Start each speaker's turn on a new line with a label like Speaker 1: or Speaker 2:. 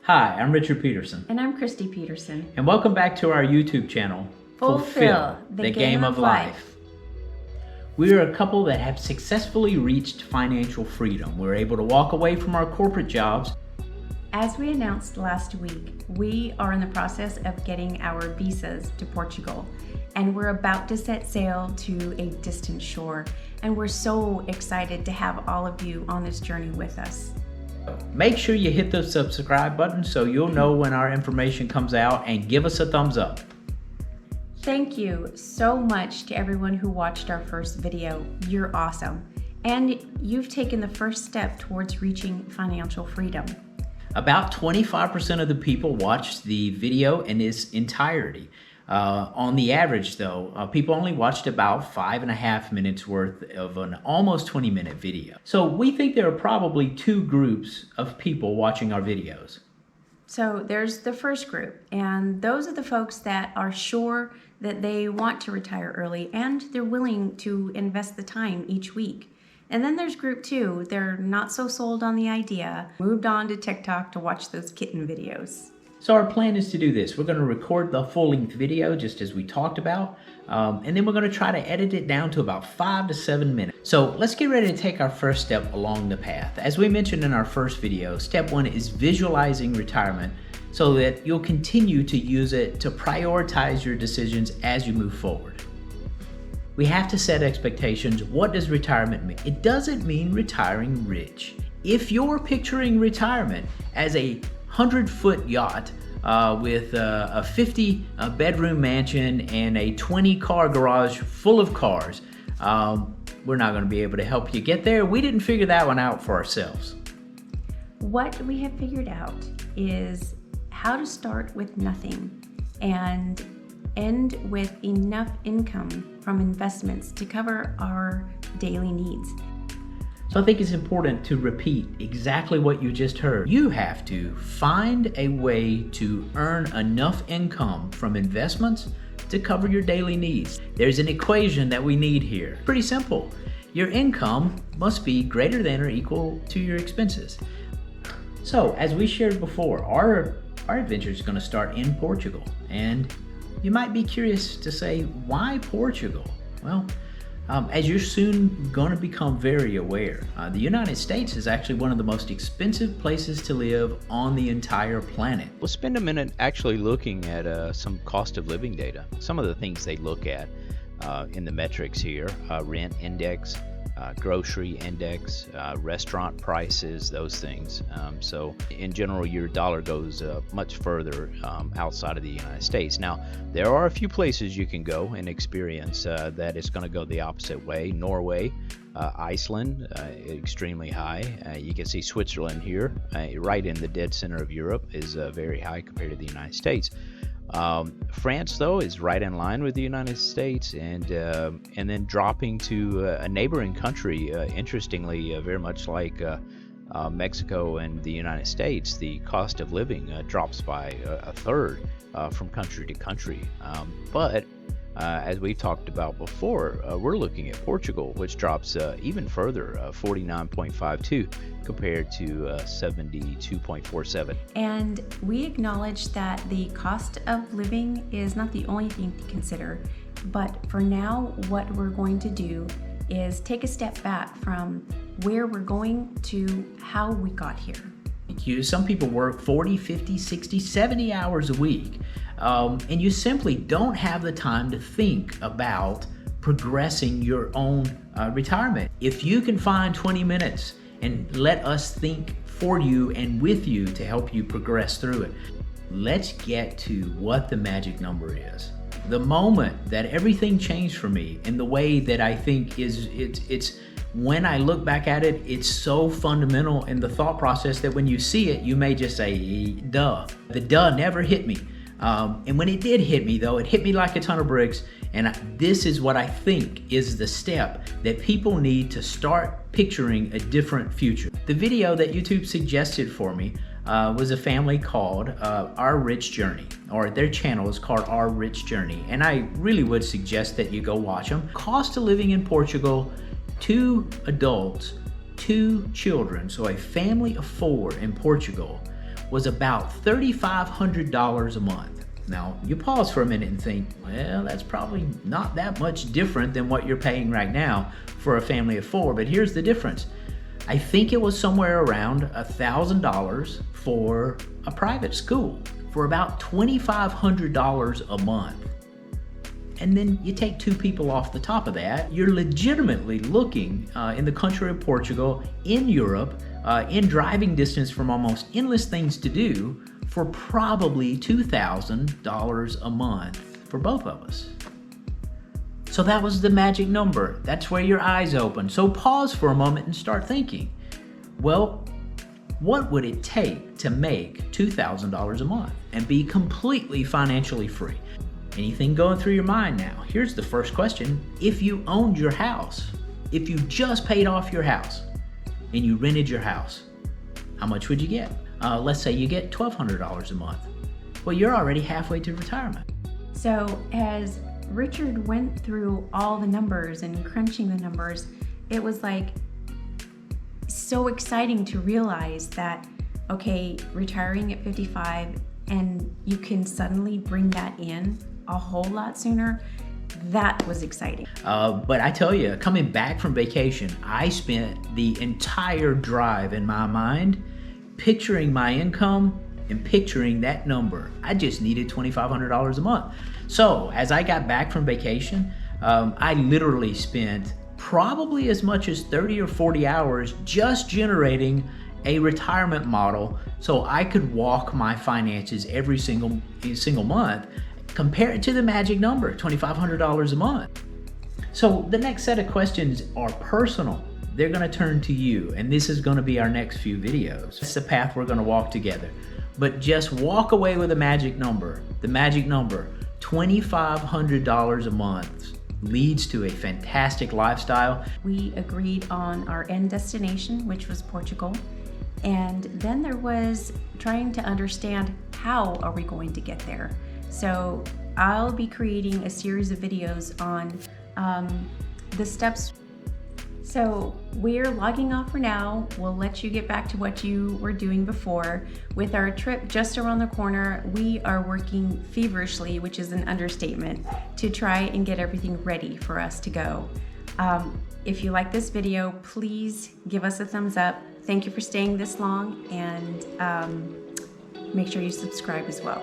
Speaker 1: Hi, I'm Richard Peterson.
Speaker 2: And I'm Christy Peterson.
Speaker 1: And welcome back to our YouTube channel,
Speaker 2: Fulfill the Game of Life.
Speaker 1: We are a couple that have successfully reached financial freedom. We're able to walk away from our corporate jobs.
Speaker 2: As we announced last week, we are in the process of getting our visas to Portugal, and we're about to set sail to a distant shore. And we're so excited to have all of you on this journey with us.
Speaker 1: Make sure you hit the subscribe button so you'll know when our information comes out, and give us a thumbs up.
Speaker 2: Thank you so much to everyone who watched our first video. You're awesome. And you've taken the first step towards reaching financial freedom.
Speaker 1: About 25% of the people watched the video in its entirety. On the average though, people only watched about 5.5 minutes worth of an almost 20-minute video. So we think there are probably two groups of people watching our videos.
Speaker 2: So there's the first group, and those are the folks that are sure that they want to retire early and they're willing to invest the time each week. And then there's group two, they're not so sold on the idea, moved on to TikTok to watch those kitten videos.
Speaker 1: So our plan is to do this. We're going to record the full-length video just as we talked about, and then we're going to try to edit it down to about 5 to 7 minutes. So let's get ready to take our first step along the path. As we mentioned in our first video, step one is visualizing retirement so that you'll continue to use it to prioritize your decisions as you move forward. We have to set expectations. What does retirement mean? It doesn't mean retiring rich. If you're picturing retirement as a 100-foot yacht with a 50-bedroom mansion and a 20-car garage full of cars, we're not going to be able to help you get there. We didn't figure that one out for ourselves.
Speaker 2: What we have figured out is how to start with nothing and end with enough income from investments to cover our daily needs.
Speaker 1: So I think it's important to repeat exactly what you just heard. You have to find a way to earn enough income from investments to cover your daily needs. There's an equation that we need here. Pretty simple. Your income must be greater than or equal to your expenses. So as we shared before, our adventure is going to start in Portugal. And you might be curious to say, why Portugal? Well, as you're soon going to become very aware, the United States is actually one of the most expensive places to live on the entire planet.
Speaker 3: We'll spend a minute actually looking at some cost of living data. Some of the things they look at in the metrics here, rent index, grocery index, restaurant prices, those things. So in general, your dollar goes much further outside of the United States. Now, there are a few places you can go and experience that it's going to go the opposite way. Norway, Iceland, extremely high. You can see Switzerland here, right in the dead center of Europe, is very high compared to the United States. France, though, is right in line with the United States, and then dropping to a neighboring country, interestingly, very much like Mexico and the United States, the cost of living drops by a third from country to country. But as we talked about before, we're looking at Portugal, which drops even further, 49.52 compared to 72.47.
Speaker 2: And we acknowledge that the cost of living is not the only thing to consider, but for now, what we're going to do is take a step back from where we're going to how we got here.
Speaker 1: Some people work 40, 50, 60, 70 hours a week. And you simply don't have the time to think about progressing your own retirement. If you can find 20 minutes and let us think for you and with you to help you progress through it, let's get to what the magic number is. The moment that everything changed for me in the way that I think it's when I look back at it, it's so fundamental in the thought process that when you see it, you may just say, duh. The duh never hit me. And when it did hit me, though, it hit me like a ton of bricks. And this is what I think is the step that people need to start picturing a different future. The video that YouTube suggested for me was a family called Our Rich Journey, or their channel is called Our Rich Journey. And I really would suggest that you go watch them. Cost of living in Portugal, 2 adults, 2 children, so a family of 4 in Portugal, was about $3,500 a month. Now, you pause for a minute and think, well, that's probably not that much different than what you're paying right now for a family of 4, but here's the difference. I think it was somewhere around $1,000 for a private school, for about $2,500 a month. And then you take 2 people off the top of that, you're legitimately looking in the country of Portugal, in Europe, in driving distance from almost endless things to do for probably $2,000 a month for both of us. So that was the magic number. That's where your eyes open. So pause for a moment and start thinking, well, what would it take to make $2,000 a month and be completely financially free? Anything going through your mind now? Here's the first question. If you owned your house, if you just paid off your house and you rented your house, how much would you get? Let's say you get $1,200 a month. Well, you're already halfway to retirement.
Speaker 2: So as Richard went through all the numbers and crunching the numbers, it was like so exciting to realize that, okay, retiring at 55 and you can suddenly bring that in a whole lot sooner, that was exciting.
Speaker 1: But I tell you, coming back from vacation, I spent the entire drive in my mind picturing my income and picturing that number. I just needed $2,500 a month. So as I got back from vacation, I literally spent probably as much as 30 or 40 hours just generating a retirement model so I could walk my finances every single month. Compare it to the magic number, $2,500 a month. So the next set of questions are personal. They're gonna turn to you, and this is gonna be our next few videos. It's the path we're gonna walk together. But just walk away with a magic number. The magic number, $2,500 a month, leads to a fantastic lifestyle.
Speaker 2: We agreed on our end destination, which was Portugal. And then there was trying to understand how are we going to get there. So I'll be creating a series of videos on the steps. So we're logging off for now. We'll let you get back to what you were doing before. With our trip just around the corner, we are working feverishly, which is an understatement, to try and get everything ready for us to go. If you like this video, please give us a thumbs up. Thank you for staying this long, and make sure you subscribe as well.